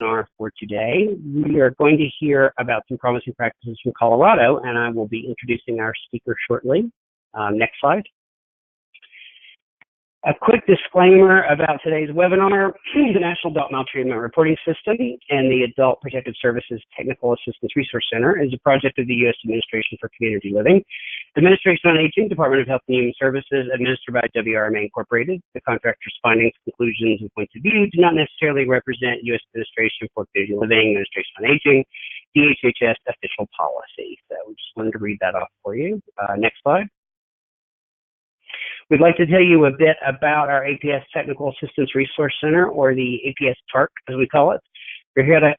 webinar for today. We are going to hear about some promising practices from Colorado, and I will be introducing our speaker shortly. Next slide. A quick disclaimer about today's webinar. The National Adult Maltreatment Reporting System and the Adult Protective Services Technical Assistance Resource Center is a project of the U.S. Administration for Community Living. Administration on Aging, Department of Health and Human Services, administered by WRMA Incorporated. The contractor's findings, conclusions, and points of view do not necessarily represent U.S. Administration for Community Living, Administration on Aging, DHHS official policy. So we just wanted to read that off for you. Next slide. We'd like to tell you a bit about our APS Technical Assistance Resource Center, or the APS TARC, as we call it.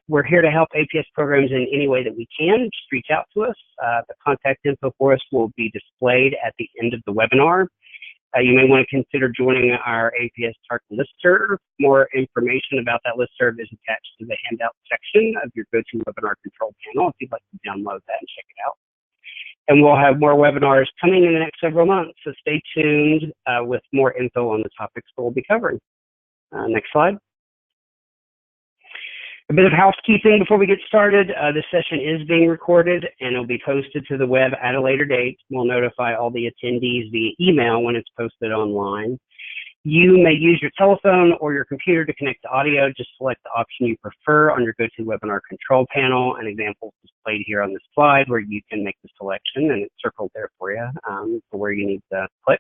We're here to help APS programs in any way that we can. Just reach out to us. The contact info for us will be displayed at the end of the webinar. You may want to consider joining our APS TARC listserv. More information about that listserv is attached to the handout section of your GoToWebinar control panel if you'd like to download that and check it out. And we'll have more webinars coming in the next several months, so stay tuned with more info on the topics that we'll be covering. Next slide. A bit of housekeeping before we get started. This session is being recorded and it'll be posted to the web at a later date. We'll notify all the attendees via email when it's posted online. You may use your telephone or your computer to connect to audio. Just select the option you prefer on your GoToWebinar control panel. An example is displayed here on this slide where you can make the selection, and it's circled there for you for where you need to click.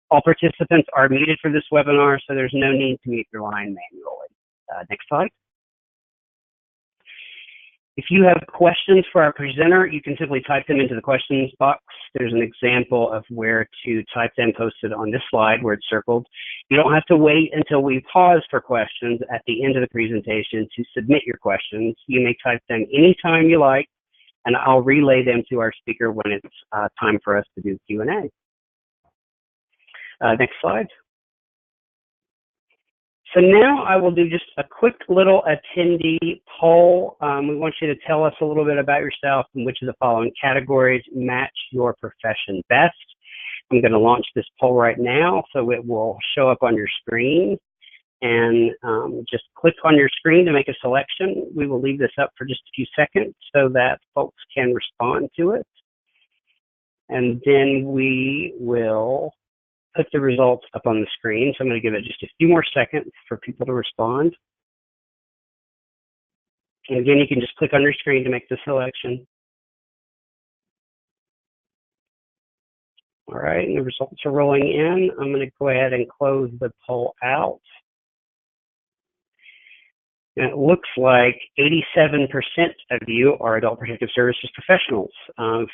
All participants are muted for this webinar, so there's no need to mute your line manually. Next slide. If you have questions for our presenter, you can simply type them into the questions box. There's an example of where to type them posted on this slide where it's circled. You don't have to wait until we pause for questions at the end of the presentation to submit your questions. You may type them anytime you like, and I'll relay them to our speaker when it's time for us to do Q&A. Next slide. So now I will do just a quick little attendee poll. We want you to tell us a little bit about yourself and which of the following categories match your profession best. I'm going to launch this poll right now, so it will show up on your screen. And just click on your screen to make a selection. We will leave this up for just a few seconds so that folks can respond to it. And then we will put the results up on the screen. So I'm going to give it just a few more seconds for people to respond. And again, you can just click on your screen to make the selection. All right, and the results are rolling in. I'm going to go ahead and close the poll out. And it looks like 87% of you are adult protective services professionals. 4%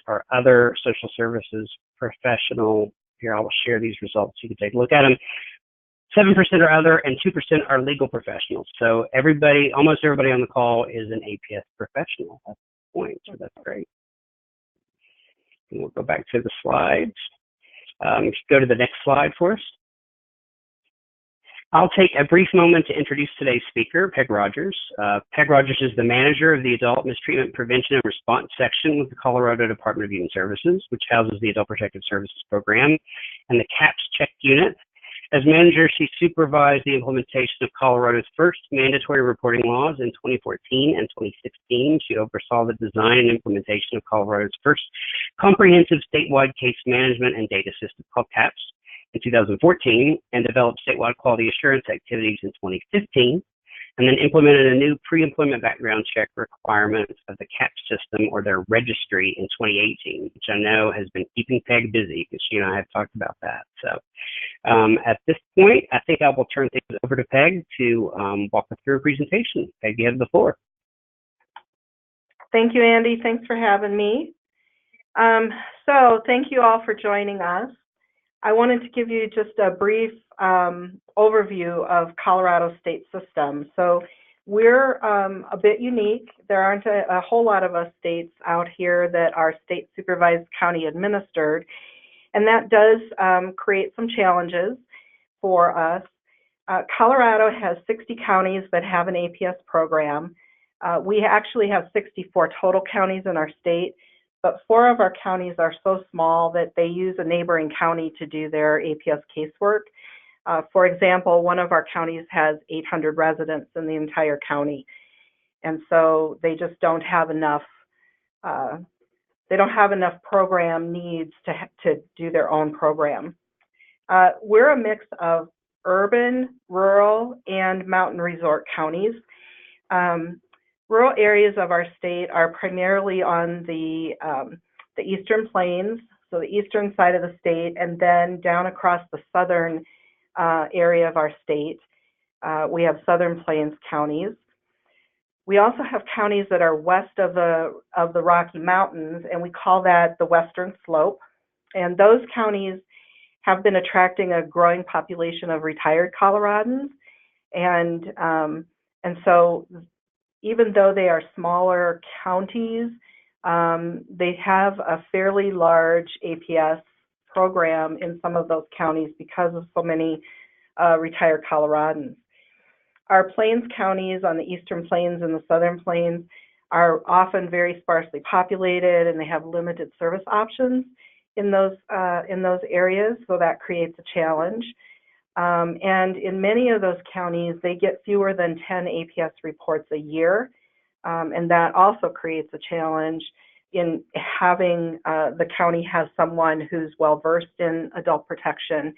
are other social services professional. Here, I will share these results so you can take a look at them. 7% are other, and 2% are legal professionals. So everybody, almost everybody on the call is an APS professional. That's the point, so that's great. And we'll go back to the slides. Go to the next slide for us. I'll take a brief moment to introduce today's speaker, Peggy Rogers. Peggy Rogers is the manager of the Adult Mistreatment Prevention and Response section with the Colorado Department of Human Services, which houses the Adult Protective Services Program and the CAPS Check Unit. As manager, she supervised the implementation of Colorado's first mandatory reporting laws in 2014 and 2016. She oversaw the design and implementation of Colorado's first comprehensive statewide case management and data system called CAPS in 2014, and developed statewide quality assurance activities in 2015, and then implemented a new pre-employment background check requirements of the CAPS system, or their registry, in 2018, which I know has been keeping Peg busy because she and I have talked about that. So at this point, I think I will turn things over to Peg to walk us through a presentation. Peg, you have the floor. Thank you, Andy. Thanks for having me. So thank you all for joining us. I wanted to give you just a brief overview of Colorado state system. So we're a bit unique. There aren't a whole lot of us states out here that are state supervised, county administered, and that does create some challenges for us. Colorado has 60 counties that have an APS program. We actually have 64 total counties in our state, but 4 of our counties are so small that they use a neighboring county to do their APS casework. For example, one of our counties has 800 residents in the entire county, and so they just don't have enough. They don't have enough program needs to do their own program. We're a mix of urban, rural, and mountain resort counties. Rural areas of our state are primarily on the Eastern Plains, so the eastern side of the state, and then down across the southern area of our state. We have Southern Plains counties. We also have counties that are west of the Rocky Mountains, and we call that the Western Slope. And those counties have been attracting a growing population of retired Coloradans, and so even though they are smaller counties, they have a fairly large APS program in some of those counties because of so many retired Coloradans. Our Plains counties on the Eastern Plains and the Southern Plains are often very sparsely populated, and they have limited service options in those areas, so that creates a challenge. And in many of those counties, they get fewer than 10 APS reports a year, and that also creates a challenge in having the county have someone who's well-versed in adult protection.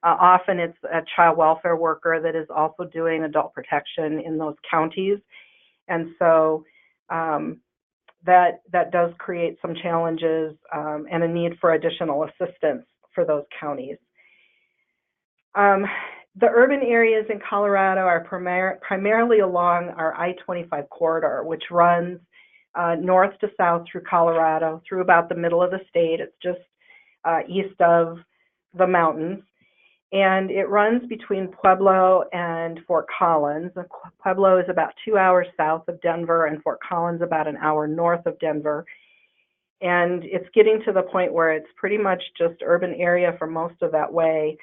Often it's a child welfare worker that is also doing adult protection in those counties, and so that does create some challenges and a need for additional assistance for those counties. The urban areas in Colorado are primarily along our I-25 corridor, which runs north to south through Colorado, through about the middle of the state. It's just east of the mountains. And it runs between Pueblo and Fort Collins. Pueblo is about 2 hours south of Denver, and Fort Collins about an hour north of Denver. And it's getting to the point where it's pretty much just urban area for most of that way.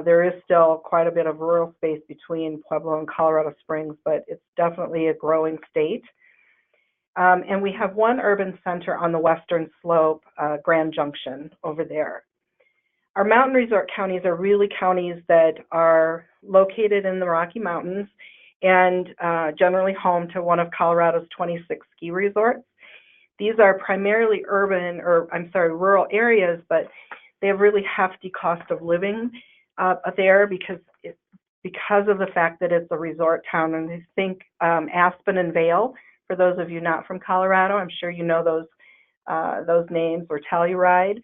There is still quite a bit of rural space between Pueblo and Colorado Springs, but it's definitely a growing state. And we have one urban center on the western slope, Grand Junction, over there. Our mountain resort counties are really counties that are located in the Rocky Mountains and generally home to one of Colorado's 26 ski resorts. These are primarily rural areas, but they have really hefty cost of living there because of the fact that it's a resort town. And I think Aspen and Vail, for those of you not from Colorado, I'm sure you know those names, or Telluride.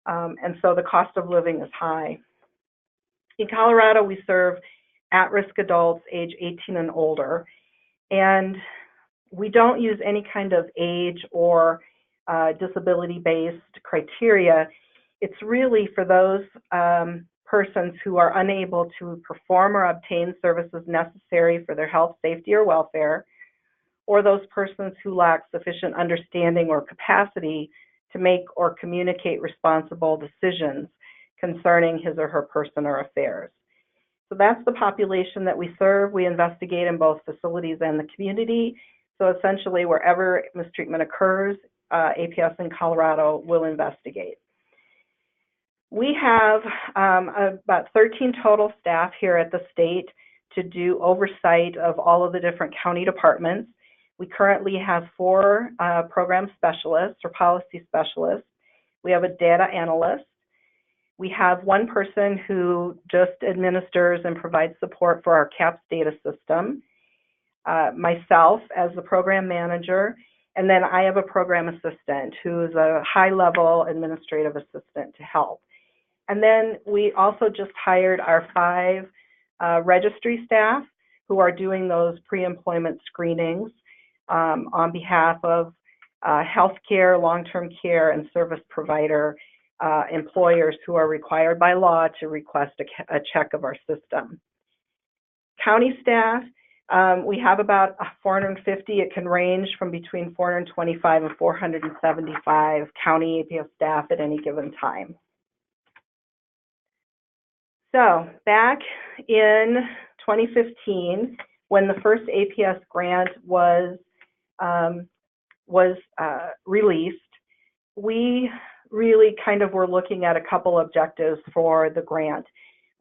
And so the cost of living is high. In Colorado, we serve at-risk adults age 18 and older, and we don't use any kind of age or disability-based criteria. It's really for those persons who are unable to perform or obtain services necessary for their health, safety, or welfare, or those persons who lack sufficient understanding or capacity to make or communicate responsible decisions concerning his or her person or affairs. So that's the population that we serve. We investigate in both facilities and the community. So essentially, wherever mistreatment occurs, APS in Colorado will investigate. We have about 13 total staff here at the state to do oversight of all of the different county departments. We currently have 4 program specialists or policy specialists. We have a data analyst. We have one person who just administers and provides support for our CAPS data system. Myself as the program manager, and then I have a program assistant who is a high-level administrative assistant to help. And then we also just hired our 5 registry staff who are doing those pre-employment screenings on behalf of healthcare, long-term care, and service provider employers who are required by law to request a check of our system. County staff, we have about 450. It can range from between 425 and 475 county APS staff at any given time. So back in 2015, when the first APS grant was released, we really kind of were looking at a couple objectives for the grant.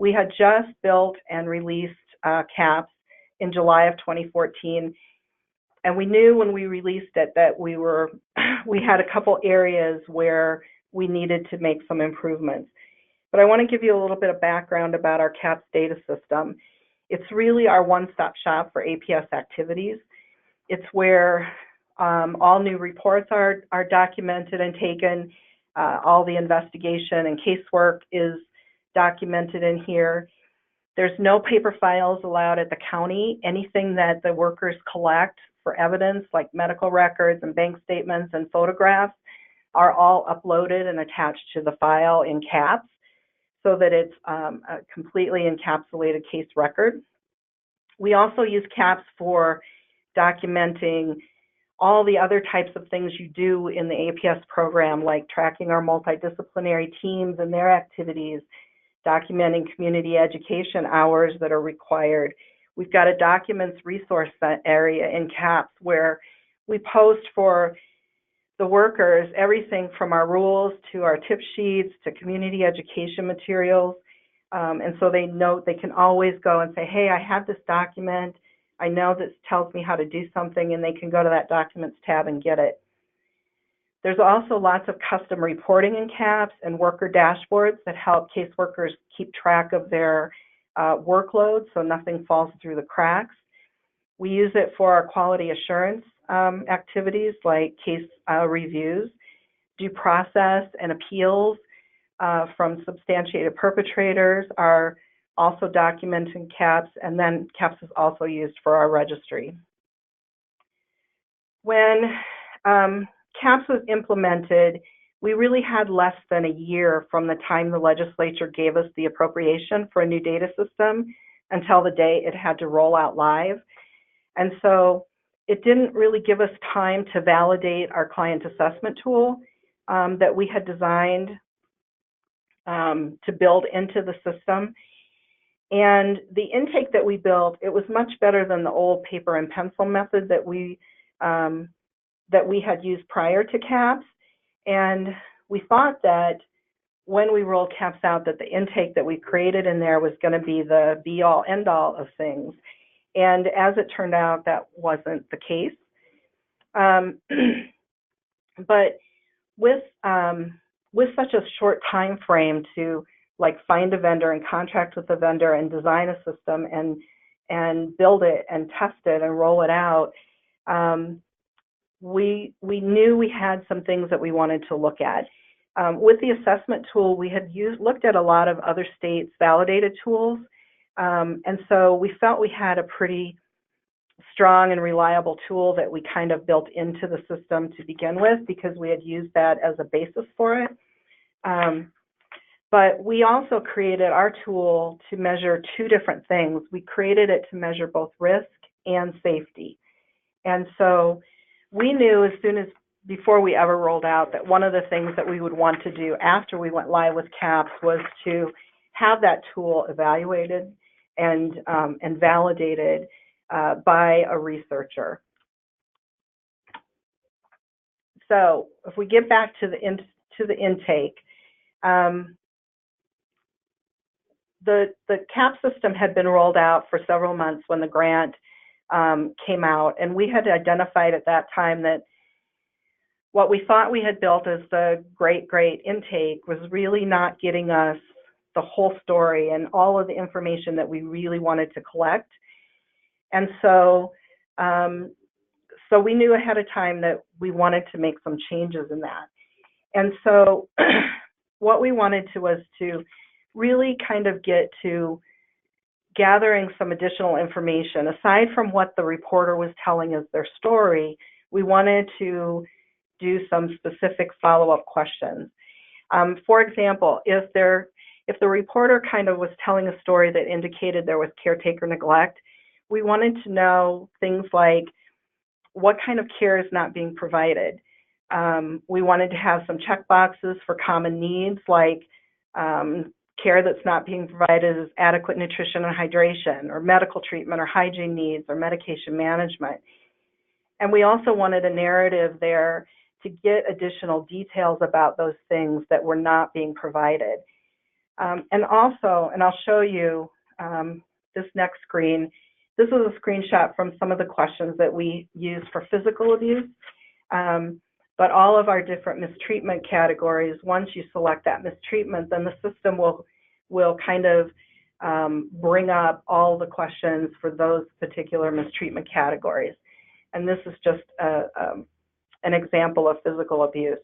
We had just built and released CAPS in July of 2014, and we knew when we released it that we had a couple areas where we needed to make some improvements. But I want to give you a little bit of background about our CAPS data system. It's really our one-stop shop for APS activities. It's where all new reports are documented and taken. All the investigation and casework is documented in here. There's no paper files allowed at the county. Anything that the workers collect for evidence, like medical records and bank statements and photographs, are all uploaded and attached to the file in CAPS so that it's a completely encapsulated case record. We also use CAPS for documenting all the other types of things you do in the APS program, like tracking our multidisciplinary teams and their activities, documenting community education hours that are required. We've got a documents resource area in CAPS where we post for the workers everything from our rules to our tip sheets to community education materials. And so they know they can always go and say, hey, I have this document. I know this tells me how to do something, and they can go to that Documents tab and get it. There's also lots of custom reporting in CAPS and worker dashboards that help caseworkers keep track of their workload so nothing falls through the cracks. We use it for our quality assurance activities like case reviews, due process and appeals from substantiated perpetrators are also documented in CAPS, and then CAPS is also used for our registry. When CAPS was implemented, we really had less than a year from the time the legislature gave us the appropriation for a new data system until the day it had to roll out live. And so it didn't really give us time to validate our client assessment tool that we had designed to build into the system. And the intake that we built, it was much better than the old paper and pencil method that we had used prior to CAPS. And we thought that when we rolled CAPS out, that the intake that we created in there was going to be the be-all, end-all of things. And as it turned out, that wasn't the case. But with such a short time frame to find a vendor and contract with the vendor and design a system and build it and test it and roll it out, we knew we had some things that we wanted to look at. With the assessment tool, we had looked at a lot of other states' validated tools, and so we felt we had a pretty strong and reliable tool that we kind of built into the system to begin with because we had used that as a basis for it. But we also created our tool to measure two different things. We created it to measure both risk and safety. And so we knew before we ever rolled out that one of the things that we would want to do after we went live with CAPS was to have that tool evaluated and validated by a researcher. So if we get back to the intake, the CAPS system had been rolled out for several months when the grant came out, and we had identified at that time that what we thought we had built as the great intake was really not getting us the whole story and all of the information that we really wanted to collect. And so we knew ahead of time that we wanted to make some changes in that. And so what we wanted was to really kind of get to gathering some additional information. Aside from what the reporter was telling as their story, we wanted to do some specific follow-up questions. For example, if the reporter kind of was telling a story that indicated there was caretaker neglect, we wanted to know things like what kind of care is not being provided. We wanted to have some check boxes for common needs like care that's not being provided is adequate nutrition and hydration, or medical treatment or hygiene needs, or medication management. And we also wanted a narrative there to get additional details about those things that were not being provided. And also, and I'll show you this next screen. This is a screenshot from some of the questions that we use for physical abuse. But all of our different mistreatment categories, once you select that mistreatment, then the system will kind of bring up all the questions for those particular mistreatment categories. And this is just an example of physical abuse.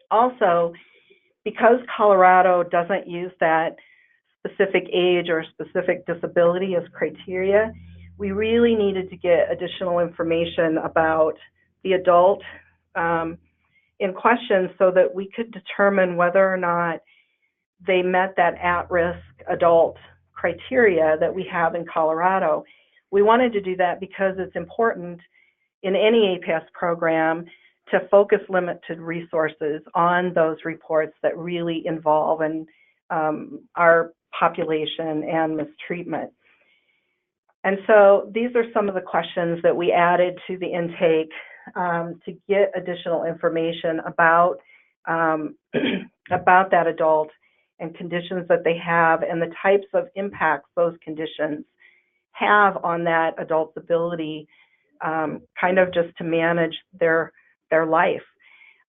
Also, because Colorado doesn't use that specific age or specific disability as criteria, we really needed to get additional information about the adult in question so that we could determine whether or not they met that at-risk adult criteria that we have in Colorado. We wanted to do that because it's important in any APS program to focus limited resources on those reports that really involve our population and mistreatment. And so these are some of the questions that we added to the intake to get additional information about that adult and conditions that they have and the types of impacts those conditions have on that adult's ability kind of just to manage their life.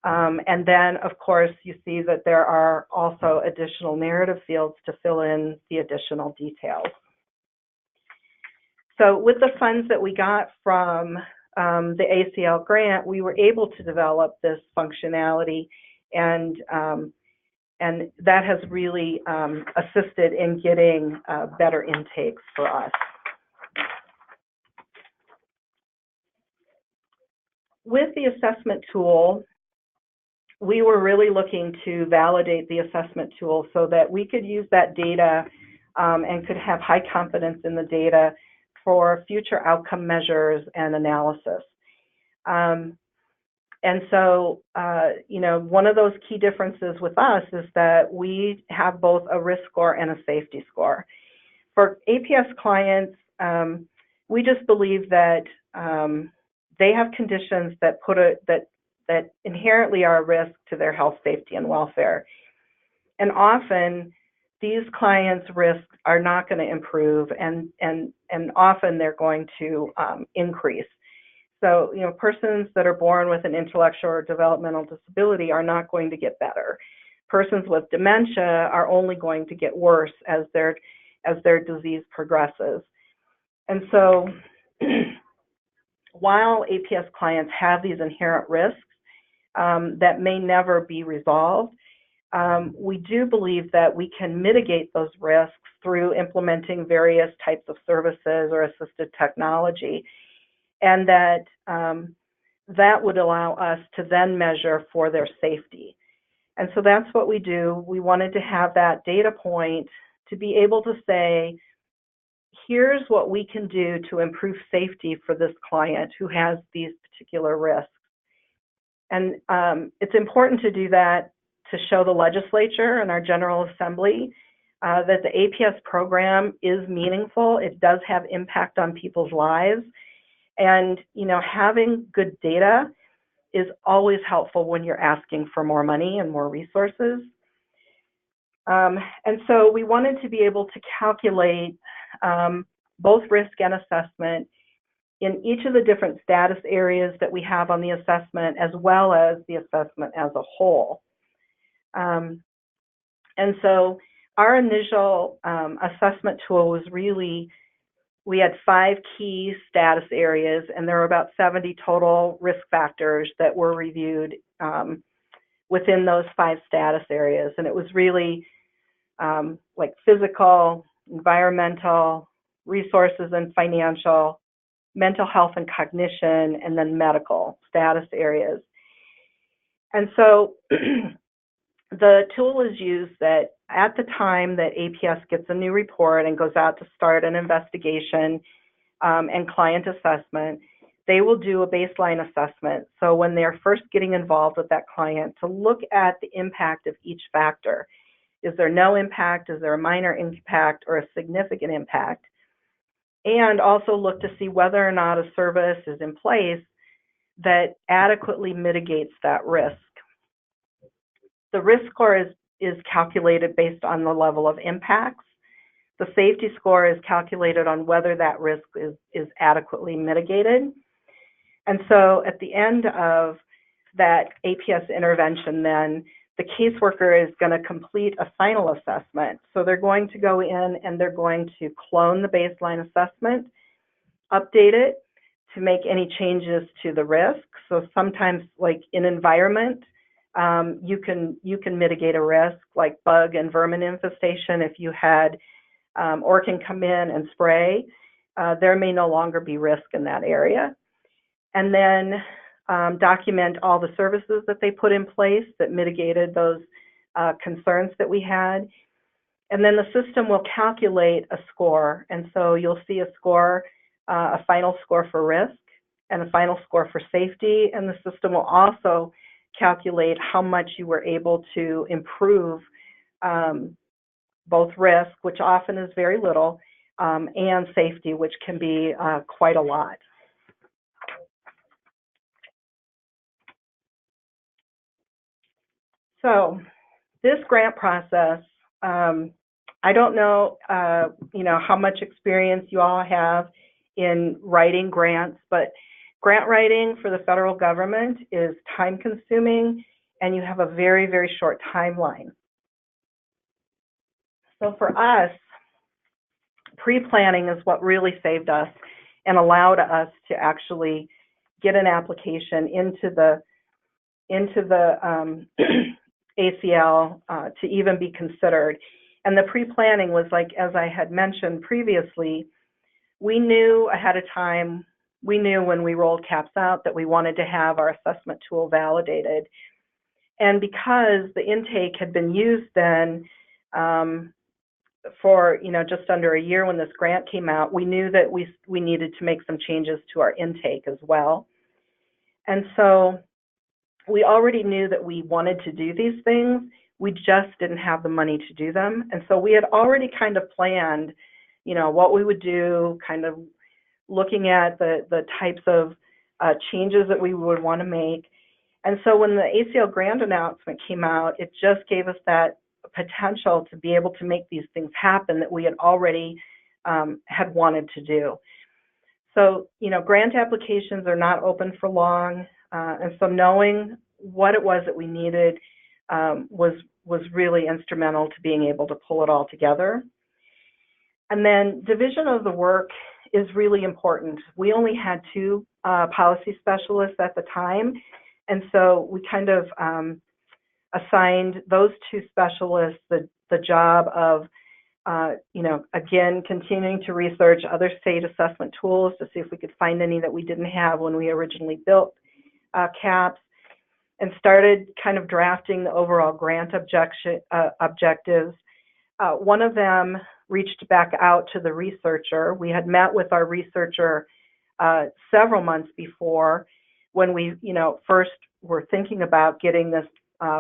And then, of course, you see that there are also additional narrative fields to fill in the additional details. So with the funds that we got from the ACL grant, we were able to develop this functionality, and that has really assisted in getting better intakes for us. With the assessment tool, we were really looking to validate the assessment tool so that we could use that data and could have high confidence in the data for future outcome measures and analysis. And so, you know, one of those key differences with us is that we have both a risk score and a safety score. For APS clients, we just believe that they have conditions that that inherently are a risk to their health, safety, and welfare. And often, these clients' risks are not going to improve, and often they're going to increase. So, you know, persons that are born with an intellectual or developmental disability are not going to get better. Persons with dementia are only going to get worse as their disease progresses. And so, while APS clients have these inherent risks that may never be resolved, we do believe that we can mitigate those risks through implementing various types of services or assisted technology, and that that would allow us to then measure for their safety. And so that's what we do. We wanted to have that data point to be able to say, here's what we can do to improve safety for this client who has these particular risks. And it's important to do that to show the legislature and our General Assembly that the APS program is meaningful. It does have impact on people's lives. And, you know, having good data is always helpful when you're asking for more money and more resources. And so we wanted to be able to calculate both risk and assessment in each of the different status areas that we have on the assessment, as well as the assessment as a whole. And so our initial assessment tool was really, we had 5 key status areas, and there were about 70 total risk factors that were reviewed within those 5 status areas. And it was really like physical, environmental, resources and financial, mental health and cognition, and then medical status areas. And so the tool is used that at the time that APS gets a new report and goes out to start an investigation and client assessment, they will do a baseline assessment. So when they're first getting involved with that client, to look at the impact of each factor. Is there no impact? Is there a minor impact or a significant impact? And also look to see whether or not a service is in place that adequately mitigates that risk. The risk score is is calculated based on the level of impacts. The safety score is calculated on whether that risk is adequately mitigated. And so at the end of that APS intervention, then the caseworker is going to complete a final assessment. So they're going to go in and they're going to clone the baseline assessment, update it to make any changes to the risk. So sometimes, like in environment, you can mitigate a risk like bug and vermin infestation. If you had Orkin come in and spray, there may no longer be risk in that area. And then document all the services that they put in place that mitigated those concerns that we had. And then the system will calculate a score. And so you'll see a score, a final score for risk and a final score for safety. And the system will also calculate how much you were able to improve both risk, which often is very little, and safety, which can be quite a lot. So this grant process, I don't know, how much experience you all have in writing grants, but grant writing for the federal government is time consuming and you have a very, very short timeline. So for us, pre-planning is what really saved us and allowed us to actually get an application into the ACL to even be considered. And the pre-planning was like, as I had mentioned previously, we knew ahead of time, we knew when we rolled CAPS out that we wanted to have our assessment tool validated. And because the intake had been used then for just under a year when this grant came out, we knew that we needed to make some changes to our intake as well. And so we already knew that we wanted to do these things. We just didn't have the money to do them. And so we had already kind of planned, what we would do, kind of looking at the types of changes that we would want to make. And so when the ACL grant announcement came out, it just gave us that potential to be able to make these things happen that we had already had wanted to do. So, grant applications are not open for long. And so knowing what it was that we needed was really instrumental to being able to pull it all together. And then division of the work is really important. We only had 2 policy specialists at the time, and so we kind of assigned those 2 specialists the job of, again, continuing to research other state assessment tools to see if we could find any that we didn't have when we originally built CAPS, and started kind of drafting the overall grant objectives. One of them reached back out to the researcher. We had met with our researcher several months before when we, first were thinking about getting this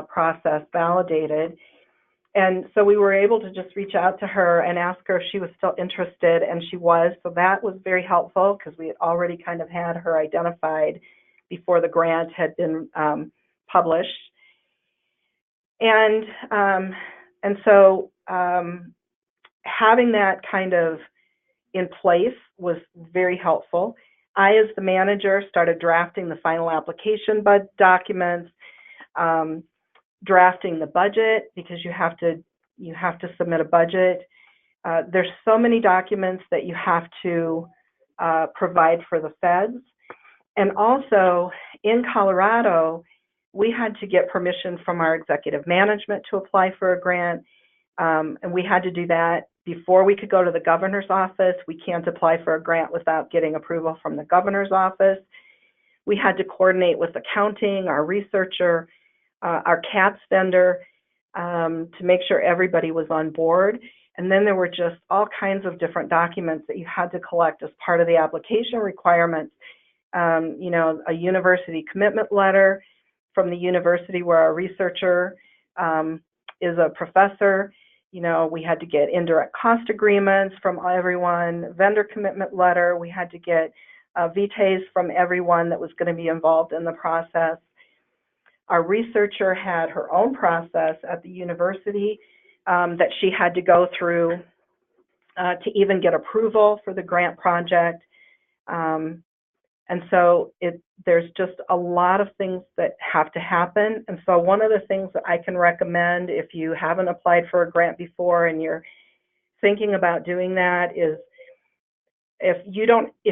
process validated. And so we were able to just reach out to her and ask her if she was still interested, and she was. So that was very helpful because we had already kind of had her identified before the grant had been published. And so having that kind of in place was very helpful. I, as the manager, started drafting the final application documents, drafting the budget, because you have to submit a budget. There's so many documents that you have to provide for the feds. And also in Colorado, we had to get permission from our executive management to apply for a grant. And we had to do that before we could go to the governor's office. We can't apply for a grant without getting approval from the governor's office. We had to coordinate with accounting, our researcher, our CAPS vendor, to make sure everybody was on board. And then there were just all kinds of different documents that you had to collect as part of the application requirements. A university commitment letter from the university where our researcher is a professor. We had to get indirect cost agreements from everyone, vendor commitment letter. We had to get VTAs from everyone that was going to be involved in the process. Our researcher had her own process at the university that she had to go through to even get approval for the grant project. And so there's just a lot of things that have to happen. And so one of the things that I can recommend if you haven't applied for a grant before and you're thinking about doing that is if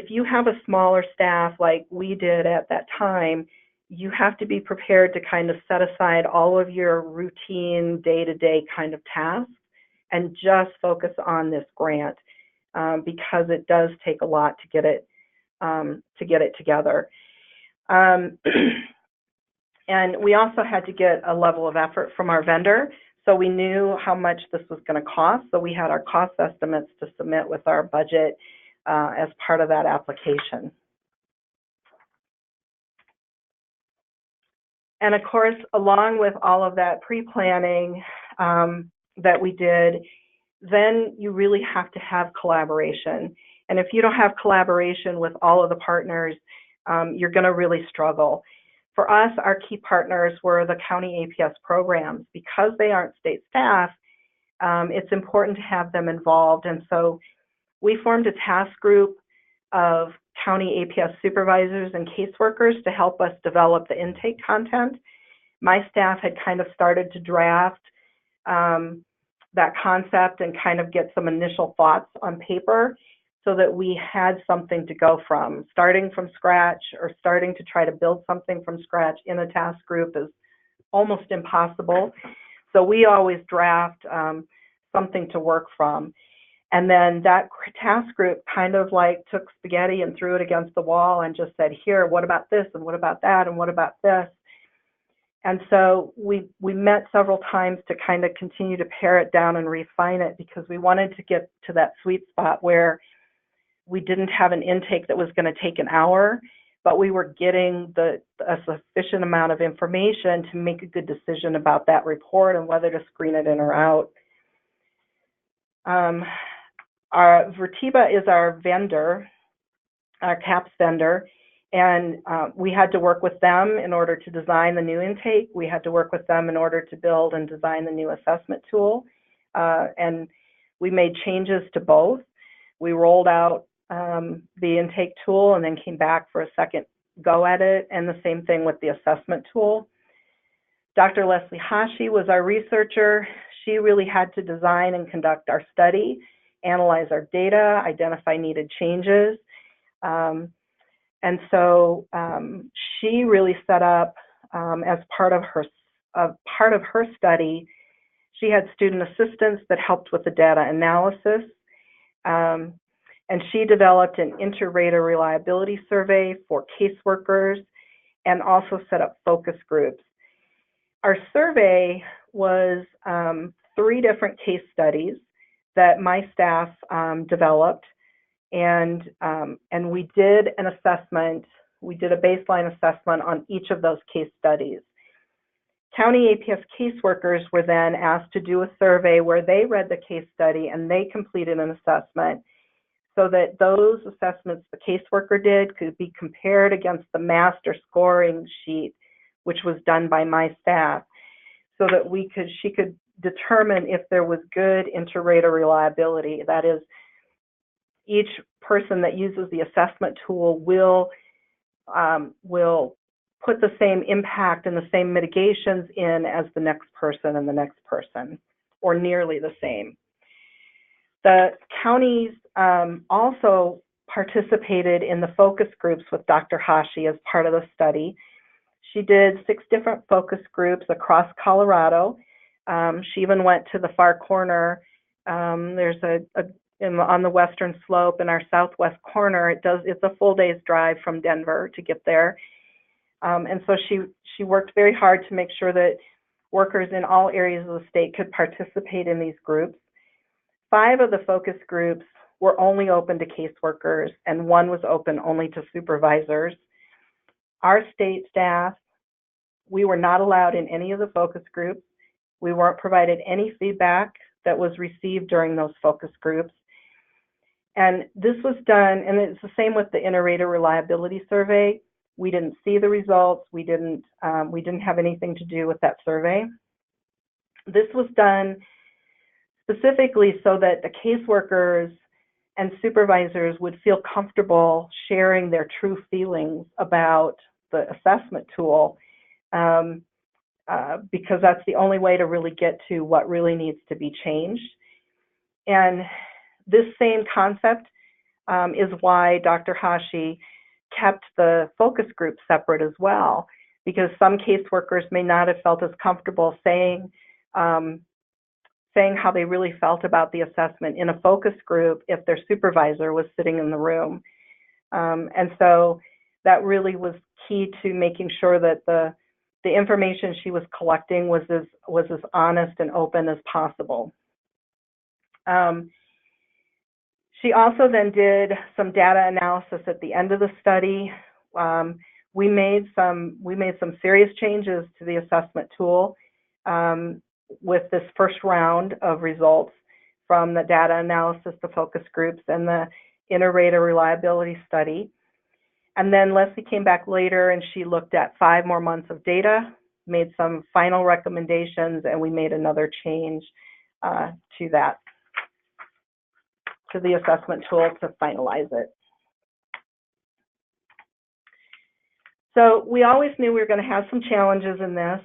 you have a smaller staff like we did at that time, you have to be prepared to kind of set aside all of your routine day-to-day kind of tasks and just focus on this grant because it does take a lot to get it together. And we also had to get a level of effort from our vendor, so we knew how much this was going to cost. So we had our cost estimates to submit with our budget as part of that application. And of course, along with all of that pre-planning that we did, then you really have to have collaboration. And if you don't have collaboration with all of the partners, you're going to really struggle. For us, our key partners were the county APS programs. Because they aren't state staff, it's important to have them involved. And so we formed a task group of county APS supervisors and caseworkers to help us develop the intake content. My staff had kind of started to draft that concept and kind of get some initial thoughts on paper so that we had something to go from. Starting from scratch or starting to try to build something from scratch in a task group is almost impossible. So we always draft something to work from. And then that task group kind of like took spaghetti and threw it against the wall and just said, here, what about this? And what about that? And what about this? And so we met several times to kind of continue to pare it down and refine it because we wanted to get to that sweet spot where we didn't have an intake that was going to take an hour, but we were getting a sufficient amount of information to make a good decision about that report and whether to screen it in or out. Our Verteba is our vendor, our CAPS vendor, and we had to work with them in order to design the new intake. We had to work with them in order to build and design the new assessment tool, and we made changes to both. We rolled out the intake tool and then came back for a second go at it, and the same thing with the assessment tool. Dr. Leslie Hashi was our researcher. She really had to design and conduct our study, analyze our data, identify needed changes. And so she really set up as part of her study. She had student assistants that helped with the data analysis. And she developed an inter-rater reliability survey for caseworkers and also set up focus groups. Our survey was 3 different case studies that my staff developed, and we did an assessment. We did a baseline assessment on each of those case studies. County APS caseworkers were then asked to do a survey where they read the case study and they completed an assessment so that those assessments the caseworker did could be compared against the master scoring sheet, which was done by my staff, so that she could determine if there was good inter-rater reliability. That is, each person that uses the assessment tool will put the same impact and the same mitigations in as the next person and the next person, or nearly the same. The counties also participated in the focus groups with Dr. Hashi as part of the study. She did 6 different focus groups across Colorado. She even went to the far corner. There's on the western slope in our southwest corner. It's a full day's drive from Denver to get there. And so she worked very hard to make sure that workers in all areas of the state could participate in these groups. 5 of the focus groups were only open to caseworkers, and 1 was open only to supervisors. Our state staff, we were not allowed in any of the focus groups. We weren't provided any feedback that was received during those focus groups. And this was done, and it's the same with the inter-rater reliability survey. We didn't see the results. We didn't have anything to do with that survey. This was done specifically so that the caseworkers and supervisors would feel comfortable sharing their true feelings about the assessment tool, because that's the only way to really get to what really needs to be changed. And this same concept is why Dr. Hashi kept the focus group separate as well, because some caseworkers may not have felt as comfortable saying how they really felt about the assessment in a focus group if their supervisor was sitting in the room. And so that really was key to making sure that the information she was collecting was as honest and open as possible. She also then did some data analysis at the end of the study. We made some serious changes to the assessment tool with this first round of results from the data analysis, the focus groups, and the inter-rater reliability study. And then Leslie came back later and she looked at 5 more months of data, made some final recommendations, and we made another change to the assessment tool to finalize it. So we always knew we were going to have some challenges in this,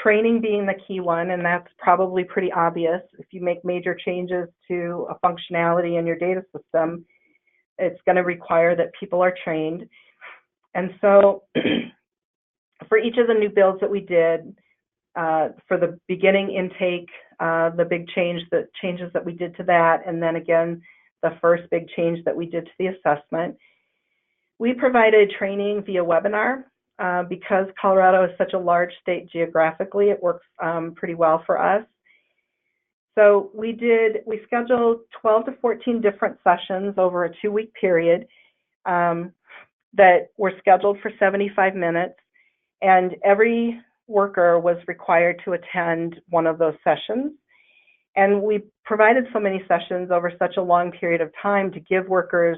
training being the key one, and that's probably pretty obvious. If you make major changes to a functionality in your data system, it's going to require that people are trained. And so for each of the new builds that we did, for the beginning intake, the big changes that we did to that, and then again, the first big change that we did to the assessment, we provided training via webinar. Because Colorado is such a large state geographically, it works pretty well for us. So we scheduled 12 to 14 different sessions over a 2-week period that were scheduled for 75 minutes, and every worker was required to attend one of those sessions. And we provided so many sessions over such a long period of time to give workers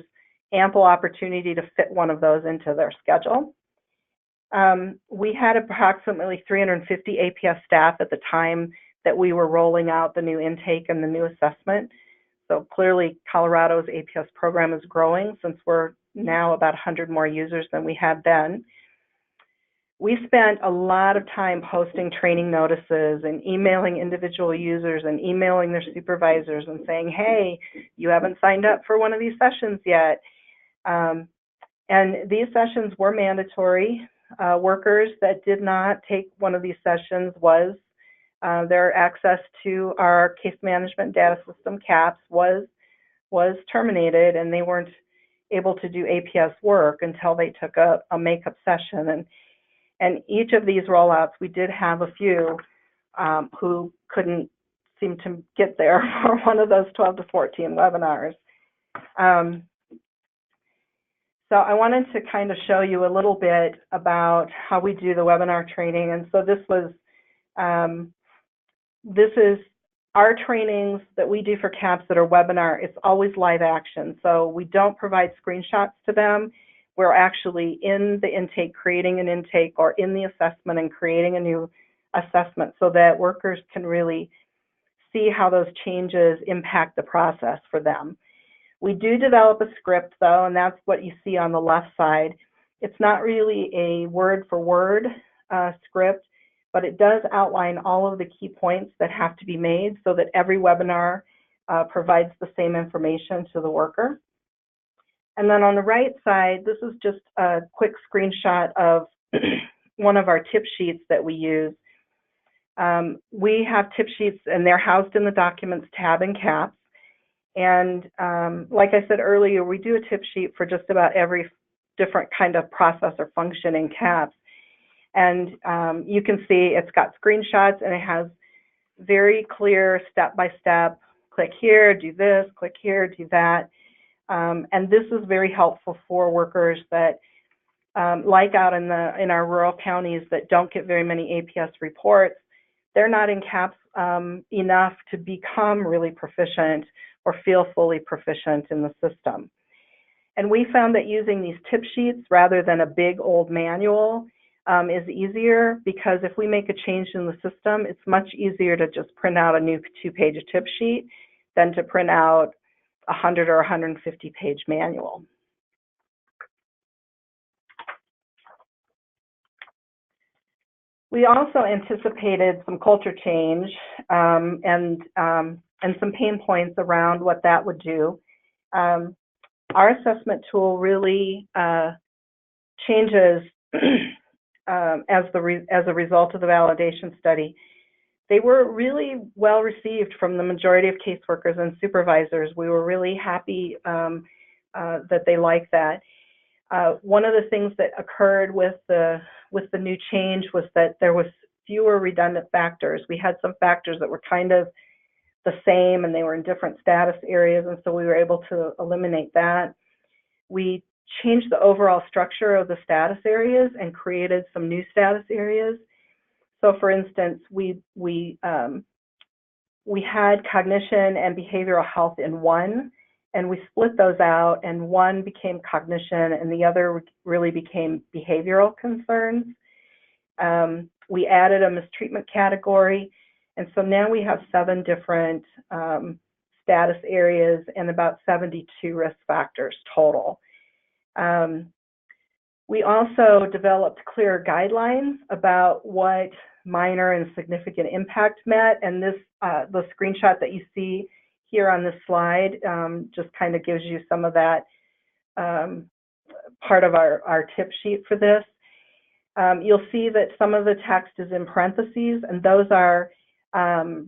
ample opportunity to fit one of those into their schedule. We had approximately 350 APS staff at the time that we were rolling out the new intake and the new assessment. So clearly Colorado's APS program is growing, since we're now about 100 more users than we had then. We spent a lot of time posting training notices and emailing individual users and emailing their supervisors and saying, hey, you haven't signed up for one of these sessions yet. And these sessions were mandatory. Workers that did not take one of these sessions their access to our case management data system, CAPS, was terminated, and they weren't able to do APS work until they took a makeup session. And each of these rollouts, we did have a few who couldn't seem to get there for one of those 12 to 14 webinars. So I wanted to kind of show you a little bit about how we do the webinar training. And so this is our trainings that we do for CAPS that are webinar. It's always live action. So we don't provide screenshots to them. We're actually in the intake, creating an intake, or in the assessment and creating a new assessment, so that workers can really see how those changes impact the process for them. We do develop a script, though, and that's what you see on the left side. It's not really a word-for-word script, but it does outline all of the key points that have to be made so that every webinar provides the same information to the worker. And then on the right side, this is just a quick screenshot of one of our tip sheets that we use. We have tip sheets, and they're housed in the Documents tab in CAPS. And like I said earlier, we do a tip sheet for just about every different kind of process or function in CAPS. And you can see it's got screenshots, and it has very clear step-by-step, click here, do this, click here, do that. And this is very helpful for workers that, like out in our rural counties that don't get very many APS reports, they're not in CAPS enough to become really proficient or feel fully proficient in the system. And we found that using these tip sheets rather than a big old manual is easier, because if we make a change in the system, it's much easier to just print out a new 2-page tip sheet than to print out a 100 or 150-page manual. We also anticipated some culture change and some pain points around what that would do. Our assessment tool really changes as a result of the validation study. They were really well received from the majority of caseworkers and supervisors. We were really happy that they liked that. One of the things that occurred with the new change was that there was fewer redundant factors. We had some factors that were kind of the same and they were in different status areas, and so we were able to eliminate that. We changed the overall structure of the status areas and created some new status areas. So for instance, we had cognition and behavioral health in one, and we split those out, and one became cognition and the other really became behavioral concerns. We added a mistreatment category, and so now we have 7 different status areas and about 72 risk factors total. We also developed clear guidelines about what minor and significant impact meant, and this the screenshot that you see here on this slide just kind of gives you some of that part of our tip sheet for this. You'll see that some of the text is in parentheses, and those are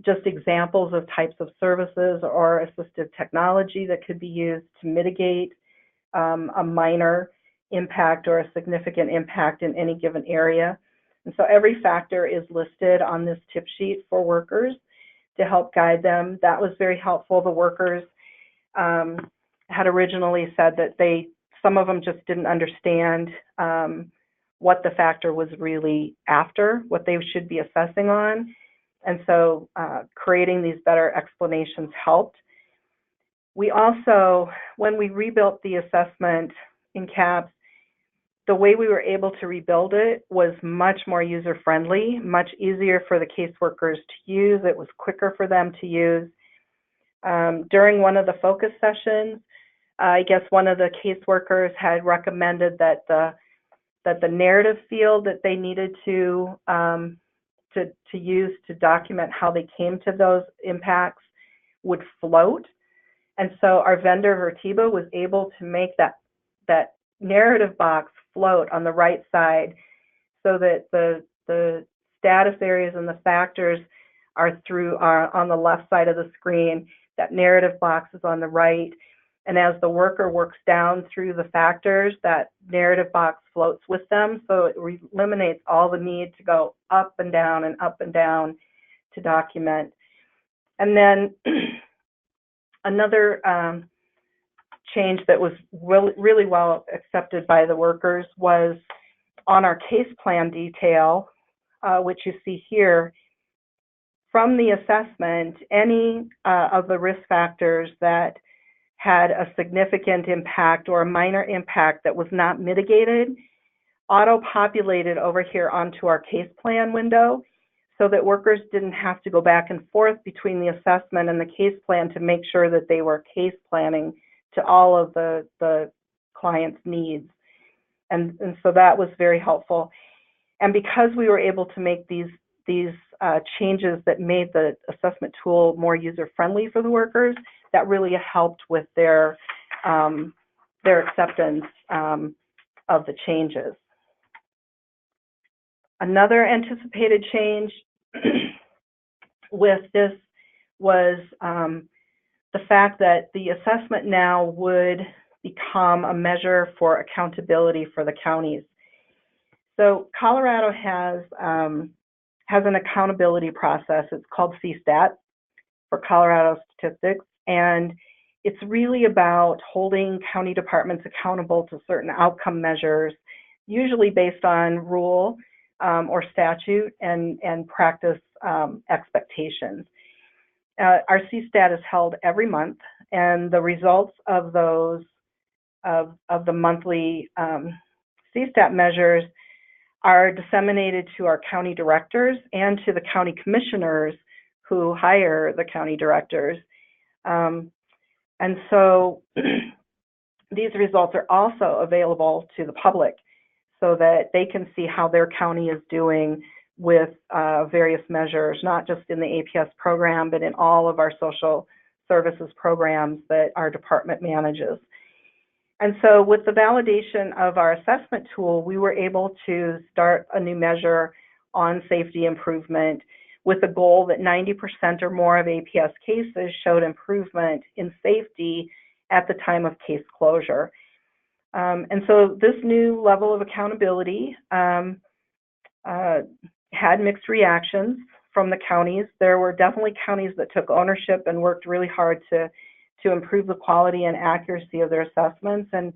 just examples of types of services or assistive technology that could be used to mitigate a minor impact or a significant impact in any given area. And so every factor is listed on this tip sheet for workers to help guide them. That was very helpful. The workers had originally said that some of them just didn't understand what the factor was really after, what they should be assessing on. And so creating these better explanations helped. We also, when we rebuilt the assessment in CAPS, the way we were able to rebuild it was much more user-friendly, much easier for the caseworkers to use. It was quicker for them to use. During one of the focus sessions, I guess one of the caseworkers had recommended that the narrative field that they needed to use to document how they came to those impacts would float. And so our vendor, Verteba, was able to make that narrative box float on the right side so that the status areas and the factors are on the left side of the screen. That narrative box is on the right. And as the worker works down through the factors, that narrative box floats with them. So it eliminates all the need to go up and down to document. And then another change that was really well accepted by the workers was on our case plan detail, which you see here. From the assessment, any of the risk factors that had a significant impact or a minor impact that was not mitigated auto-populated over here onto our case plan window, so that workers didn't have to go back and forth between the assessment and the case plan to make sure that they were case planning to all of the client's needs. And so that was very helpful. And because we were able to make these changes that made the assessment tool more user-friendly for the workers, that really helped with their acceptance of the changes. Another anticipated change with this was the fact that the assessment now would become a measure for accountability for the counties. So Colorado has an accountability process. It's called CSTAT for Colorado Statistics, and it's really about holding county departments accountable to certain outcome measures, usually based on rule or statute and practice expectations. Our CSTAT is held every month, and the results of those of the monthly CSTAT measures are disseminated to our county directors and to the county commissioners who hire the county directors. And so these results are also available to the public so that they can see how their county is doing with various measures, not just in the APS program, but in all of our social services programs that our department manages. And so with the validation of our assessment tool, we were able to start a new measure on safety improvement with the goal that 90% or more of APS cases showed improvement in safety at the time of case closure. And so this new level of accountability had mixed reactions from the counties. There were definitely counties that took ownership and worked really hard to improve the quality and accuracy of their assessments, and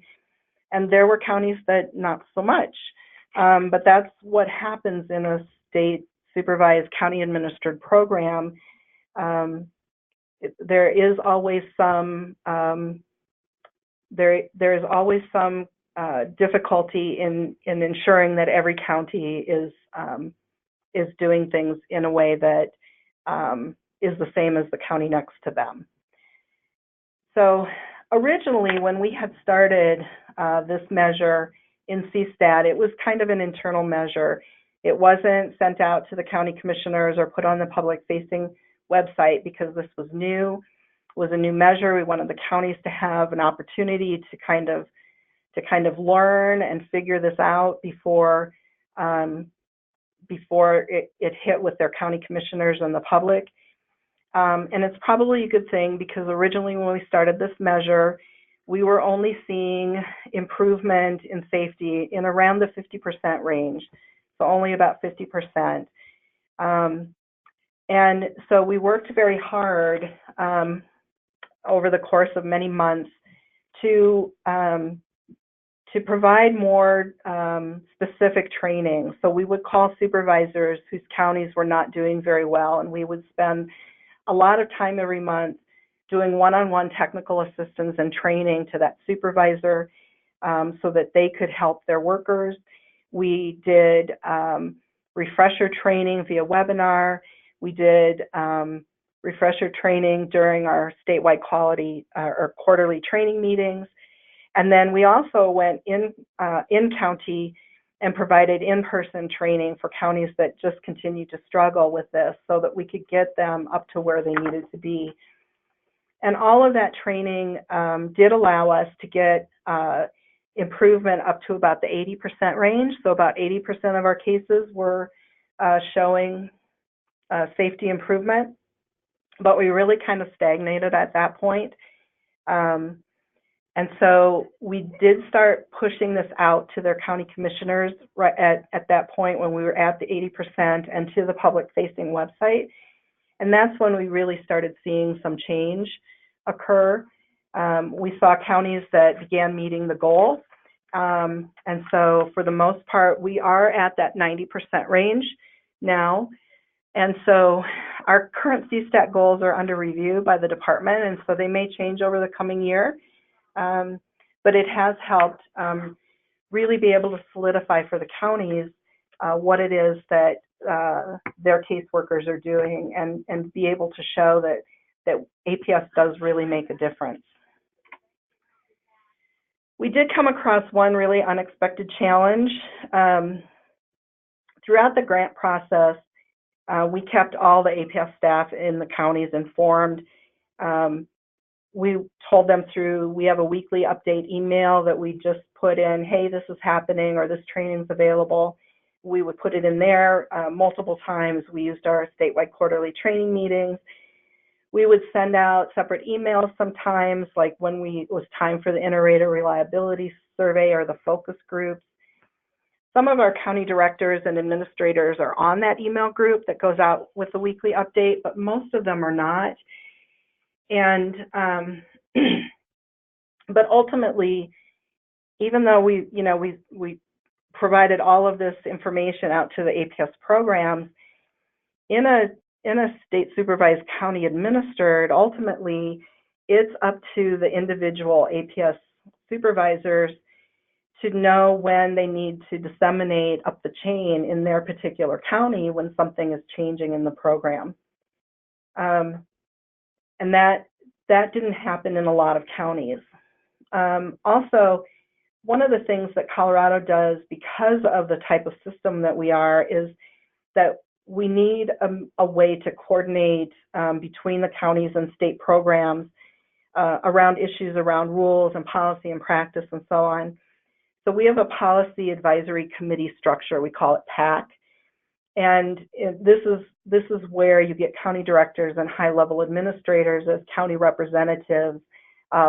there were counties that not so much. But that's what happens in a state supervised, county administered program. There is always some there is always some difficulty in ensuring that every county is doing things in a way that is the same as the county next to them. So originally, when we had started this measure in CSTAT, it was kind of an internal measure. It wasn't sent out to the county commissioners or put on the public-facing website because this was new. It was a new measure. We wanted the counties to have an opportunity to kind of learn and figure this out before it hit with their county commissioners and the public. And it's probably a good thing because originally when we started this measure, we were only seeing improvement in safety in around the 50% range, so only about 50%. And so we worked very hard over the course of many months to provide more specific training. So we would call supervisors whose counties were not doing very well, and we would spend a lot of time every month doing one-on-one technical assistance and training to that supervisor so that they could help their workers. We did refresher training via webinar. We did refresher training during our statewide quality or quarterly training meetings. And then we also went in county and provided in-person training for counties that just continued to struggle with this so that we could get them up to where they needed to be. And all of that training did allow us to get improvement up to about the 80% range. So about 80% of our cases were showing safety improvement, but we really kind of stagnated at that point. And so we did start pushing this out to their county commissioners right at that point when we were at the 80% and to the public-facing website. And that's when we really started seeing some change occur. We saw counties that began meeting the goal. And so for the most part, we are at that 90% range now. And so our current CSTAT goals are under review by the department, and so they may change over the coming year. But it has helped really be able to solidify for the counties what it is that their caseworkers are doing and be able to show that APS does really make a difference. We did come across one really unexpected challenge. Throughout the grant process, we kept all the APS staff in the counties informed. We told them we have a weekly update email that we just put in, hey, this is happening or this training's available. We would put it in there multiple times. We used our statewide quarterly training meetings. We would send out separate emails sometimes, like when it was time for the inter-rater reliability survey or the focus groups. Some of our county directors and administrators are on that email group that goes out with the weekly update, but most of them are not. And but ultimately, even though we provided all of this information out to the APS programs, in a state supervised, county administered, ultimately it's up to the individual APS supervisors to know when they need to disseminate up the chain in their particular county when something is changing in the program. And that didn't happen in a lot of counties. Also, one of the things that Colorado does because of the type of system that we are is that we need a way to coordinate between the counties and state programs around issues around rules and policy and practice and so on. So we have a policy advisory committee structure. We call it PAC. And this is where you get county directors and high-level administrators as county representatives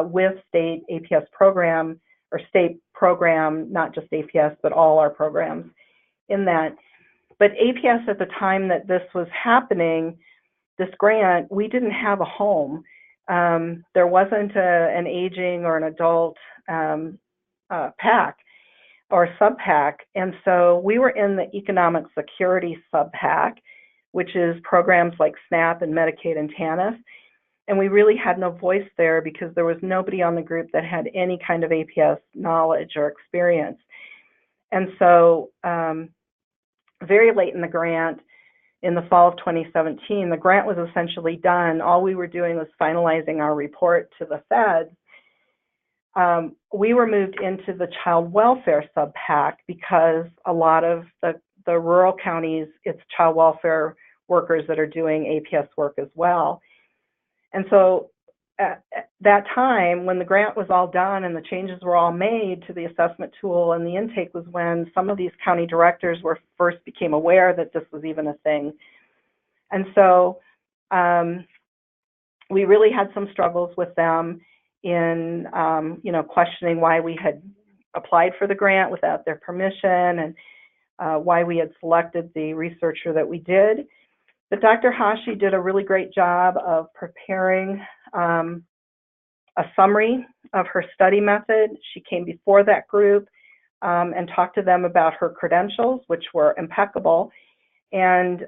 with state APS program, or state program, not just APS, but all our programs in that. But APS at the time that this was happening, this grant, we didn't have a home. There wasn't an aging or an adult PAC or sub-PAC, and so we were in the economic security sub-PAC, which is programs like SNAP and Medicaid and TANF, and we really had no voice there because there was nobody on the group that had any kind of APS knowledge or experience. And so very late in the grant, in the fall of 2017, the grant was essentially done. All we were doing was finalizing our report to the feds. We were moved into the child welfare sub-PAC because a lot of the rural counties, it's child welfare workers that are doing APS work as well. And so at that time, when the grant was all done and the changes were all made to the assessment tool and the intake, was when some of these county directors first became aware that this was even a thing. And so we really had some struggles with them in questioning why we had applied for the grant without their permission, and why we had selected the researcher that we did. But Dr. Hashi did a really great job of preparing a summary of her study method. She came before that group and talked to them about her credentials, which were impeccable, and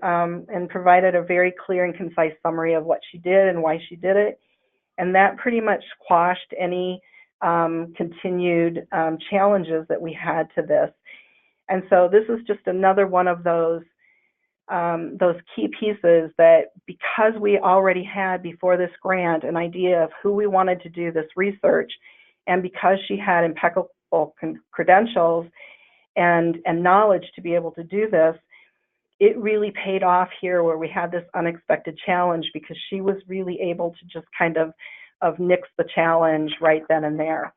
provided a very clear and concise summary of what she did and why she did it. And that pretty much quashed any continued challenges that we had to this. And so this is just another one of those key pieces that, because we already had before this grant an idea of who we wanted to do this research, and because she had impeccable credentials and knowledge to be able to do this, it really paid off here where we had this unexpected challenge, because she was really able to just kind of nix the challenge right then and there.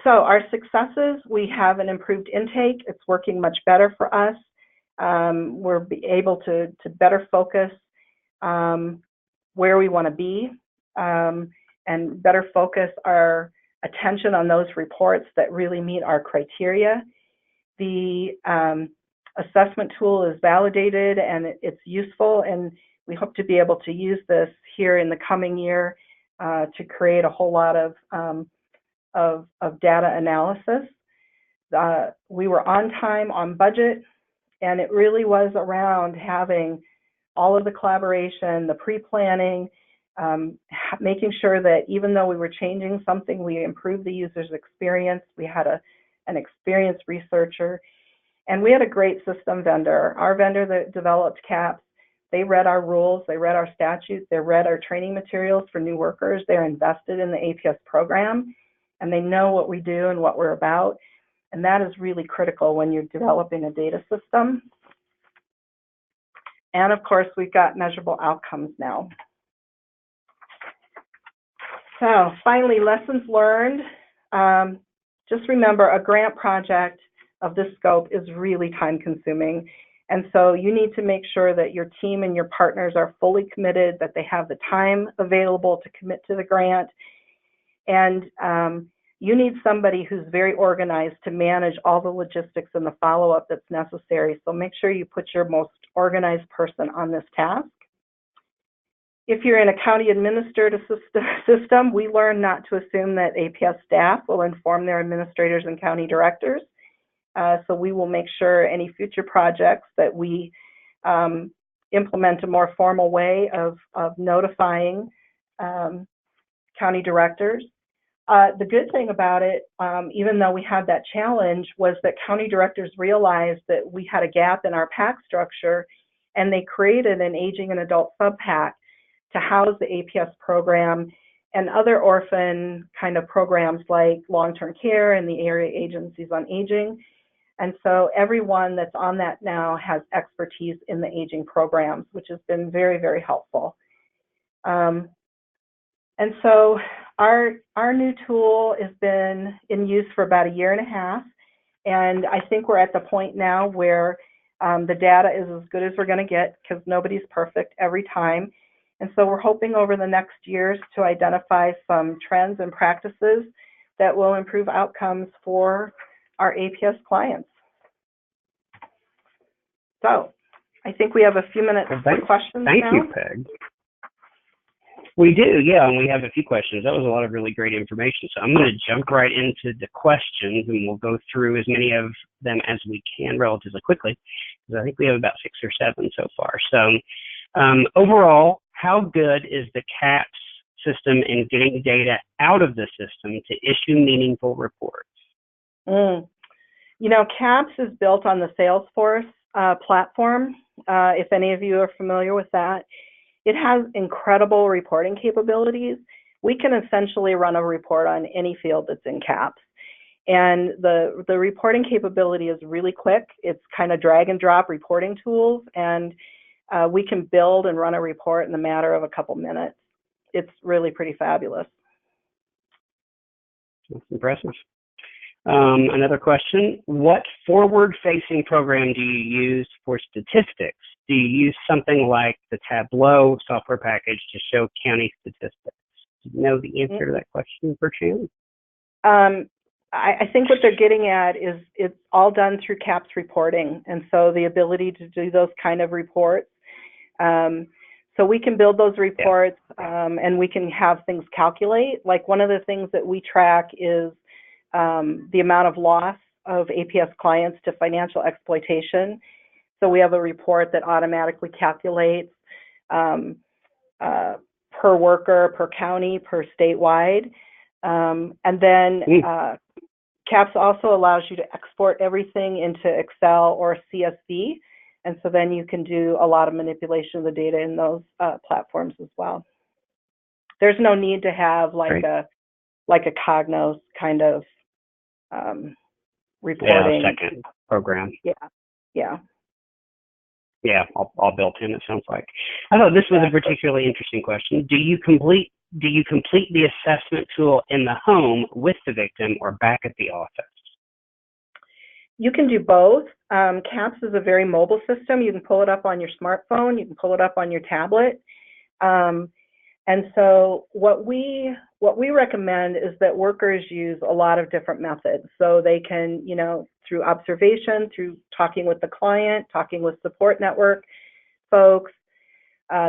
So our successes, we have an improved intake. It's working much better for us. We're able to better focus where we want to be, and better focus our attention on those reports that really meet our criteria. The assessment tool is validated and it's useful, and we hope to be able to use this here in the coming year to create a whole lot of data analysis. We were on time, on budget, and it really was around having all of the collaboration, the pre-planning, making sure that even though we were changing something, we improved the user's experience. We had an experienced researcher, and we had a great system vendor. Our vendor that developed CAPS, they read our rules, they read our statutes, they read our training materials for new workers, they're invested in the APS program, and they know what we do and what we're about. And that is really critical when you're developing a data system. And of course, we've got measurable outcomes now. So finally, lessons learned. Just remember, a grant project of this scope is really time consuming. And so you need to make sure that your team and your partners are fully committed, that they have the time available to commit to the grant. And you need somebody who's very organized to manage all the logistics and the follow-up that's necessary. So make sure you put your most organized person on this task. If you're in a county administrative system, we learn not to assume that APS staff will inform their administrators and county directors. So we will make sure any future projects that we implement a more formal way of notifying county directors. The good thing about it, even though we had that challenge, was that county directors realized that we had a gap in our PAC structure, and they created an aging and adult sub-PAC to house the APS program and other orphan kind of programs like long-term care and the area agencies on aging. And so everyone that's on that now has expertise in the aging programs, which has been very, very helpful. And so our new tool has been in use for about 1.5 years, and I think we're at the point now where the data is as good as we're going to get, because nobody's perfect every time. And so we're hoping over the next years to identify some trends and practices that will improve outcomes for our APS clients. So I think we have a few minutes for questions now. Thank you, Peg. We do, yeah, and we have a few questions. That was a lot of really great information. So I'm going to jump right into the questions, and we'll go through as many of them as we can relatively quickly, because I think we have about 6 or 7 so far. So overall, how good is the CAPS system in getting data out of the system to issue meaningful reports? You know, CAPS is built on the Salesforce platform, if any of you are familiar with that. It has incredible reporting capabilities. We can essentially run a report on any field that's in CAPS. And the reporting capability is really quick. It's kind of drag and drop reporting tools, and we can build and run a report in a matter of a couple minutes. It's really pretty fabulous. That's impressive. Another question, what forward-facing program do you use for statistics? Do you use something like the Tableau software package to show county statistics? Do you know the answer to that question, perchance? I think what they're getting at is it's all done through CAPS reporting, and so the ability to do those kind of reports. So we can build those reports, and we can have things calculate. Like one of the things that we track is the amount of loss of APS clients to financial exploitation. So we have a report that automatically calculates per worker, per county, per statewide. And then CAPS also allows you to export everything into Excel or CSV. And so then you can do a lot of manipulation of the data in those platforms as well. There's no need to have like a Cognos kind of reporting. Yeah, second program. Yeah, all built in, it sounds like. I thought this was a particularly interesting question. Do you complete the assessment tool in the home with the victim or back at the office? You can do both. CAPS is a very mobile system. You can pull it up on your smartphone. You can pull it up on your tablet. And so what we recommend is that workers use a lot of different methods. So they can, you know, through observation, through talking with the client, talking with support network folks.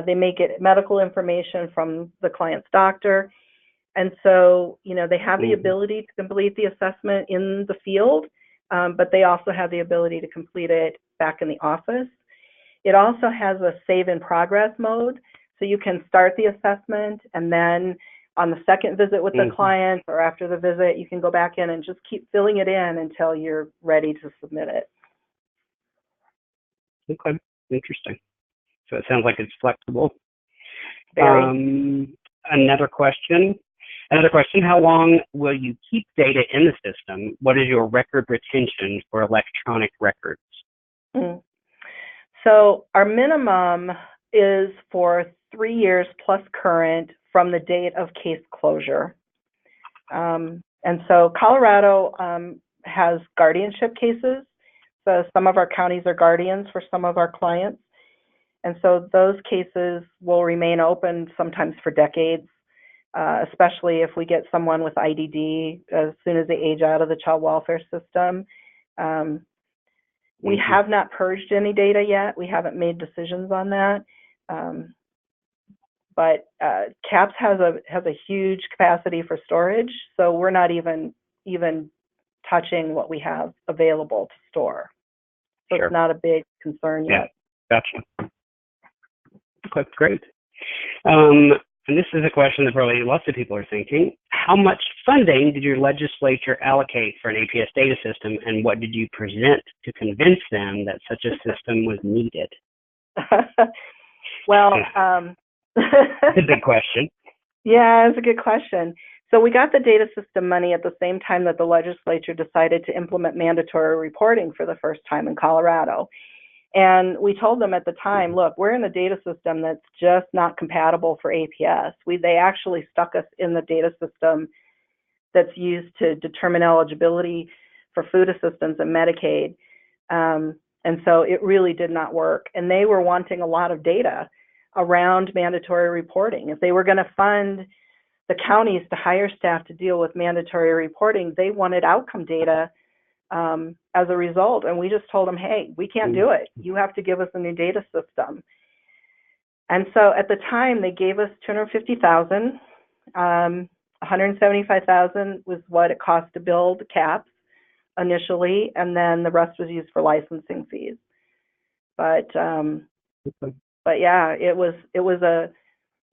They may get medical information from the client's doctor. And so, you know, they have the ability to complete the assessment in the field, but they also have the ability to complete it back in the office. It also has a save in progress mode. So you can start the assessment, and then on the second visit with the client or after the visit, you can go back in and just keep filling it in until you're ready to submit it. Okay, interesting. So it sounds like it's flexible. Very. Another question, how long will you keep data in the system? What is your record retention for electronic records? So our minimum is for 3 years plus current from the date of case closure. And so Colorado has guardianship cases. So some of our counties are guardians for some of our clients. And so those cases will remain open sometimes for decades, especially if we get someone with IDD as soon as they age out of the child welfare system. We have not purged any data yet. We haven't made decisions on that. But CAPS has a huge capacity for storage, so we're not even touching what we have available to store. So It's not a big concern yet. Gotcha. Okay, great. and this is a question that probably lots of people are thinking, how much funding did your legislature allocate for an APS data system, and what did you present to convince them that such a system was needed? Well, it's a big question. Yeah, it's a good question. So we got the data system money at the same time that the legislature decided to implement mandatory reporting for the first time in Colorado. And we told them at the time, look, we're in a data system that's just not compatible for APS. They actually stuck us in the data system that's used to determine eligibility for food assistance and Medicaid. And so it really did not work. And they were wanting a lot of data around mandatory reporting. If they were going to fund the counties to hire staff to deal with mandatory reporting, they wanted outcome data as a result. And we just told them, hey, we can't do it. You have to give us a new data system. And so at the time, they gave us $250,000. $175,000 was what it cost to build CAPS initially, and then the rest was used for licensing fees. But yeah, it was a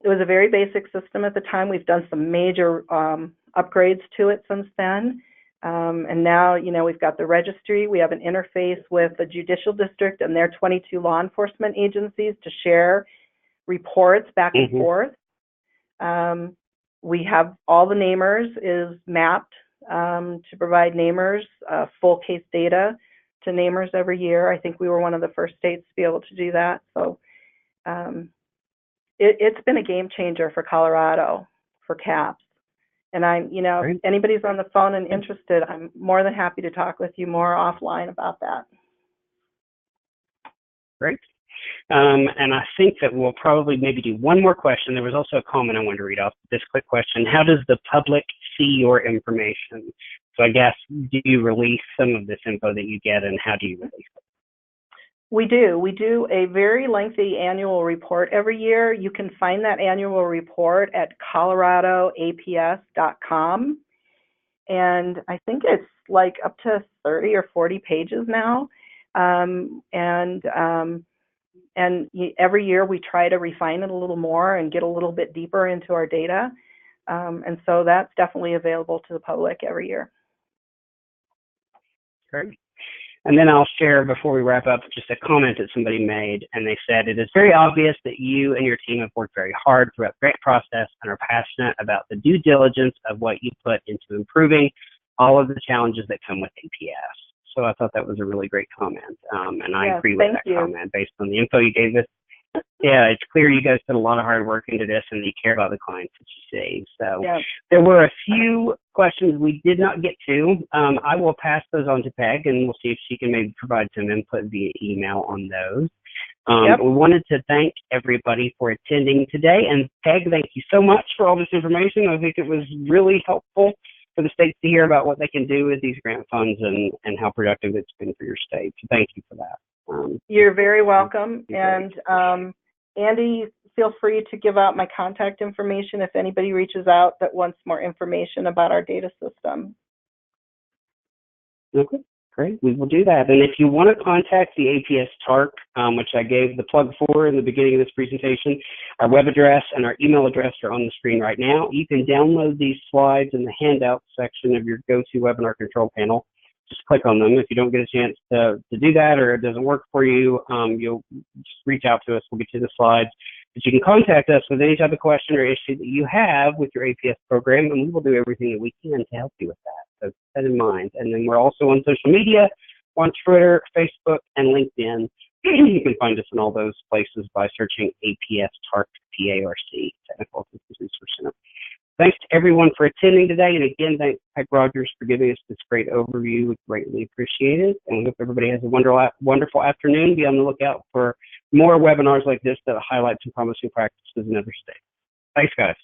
very basic system at the time. We've done some major upgrades to it since then. And now, we've got the registry. We have an interface with the judicial district and their 22 law enforcement agencies to share reports back and forth. We have all the namers is mapped to provide namers full case data to namers every year. I think we were one of the first states to be able to do that. So it's been a game changer for Colorado for CAPS. And if anybody's on the phone and interested, I'm more than happy to talk with you more offline about that. Great. And I think that we'll probably maybe do one more question. There was also a comment I wanted to read off. This quick question: how does the public see your information? So I guess, do you release some of this info that you get, and how do you release it? We do. We do a very lengthy annual report every year. You can find that annual report at coloradoaps.com. And I think it's like up to 30 or 40 pages now. And every year we try to refine it a little more and get a little bit deeper into our data. And so that's definitely available to the public every year. Great. And then I'll share, before we wrap up, just a comment that somebody made, and they said, it is very obvious that you and your team have worked very hard throughout the great process and are passionate about the due diligence of what you put into improving all of the challenges that come with APS. So I thought that was a really great comment, and I agree with that comment based on the info you gave us. Yeah, it's clear you guys put a lot of hard work into this and you care about the clients that you save. So there were a few questions we did not get to. I will pass those on to Peg, and we'll see if she can maybe provide some input via email on those. We wanted to thank everybody for attending today. And Peg, thank you so much for all this information. I think it was really helpful for the states to hear about what they can do with these grant funds and how productive it's been for your state. So thank you for that. You're very welcome. And Andy, feel free to give out my contact information if anybody reaches out that wants more information about our data system. Okay, great. We will do that. And if you want to contact the APS TARC, which I gave the plug for in the beginning of this presentation, our web address and our email address are on the screen right now. You can download these slides in the handout section of your GoToWebinar control panel. Just click on them. If you don't get a chance to do that, or it doesn't work for you, you'll just reach out to us. We'll get you the slides. But you can contact us with any type of question or issue that you have with your APS program, and we will do everything that we can to help you with that. So keep that in mind. And then we're also on social media, on Twitter, Facebook, and LinkedIn. You can find us in all those places by searching APS TARC, TARC, Technical Assistance Resource Center. Thanks to everyone for attending today. And again, thanks Peg Rogers for giving us this great overview. We greatly appreciate it. And we hope everybody has a wonderful afternoon. Be on the lookout for more webinars like this that highlight some promising practices in other states. Thanks, guys.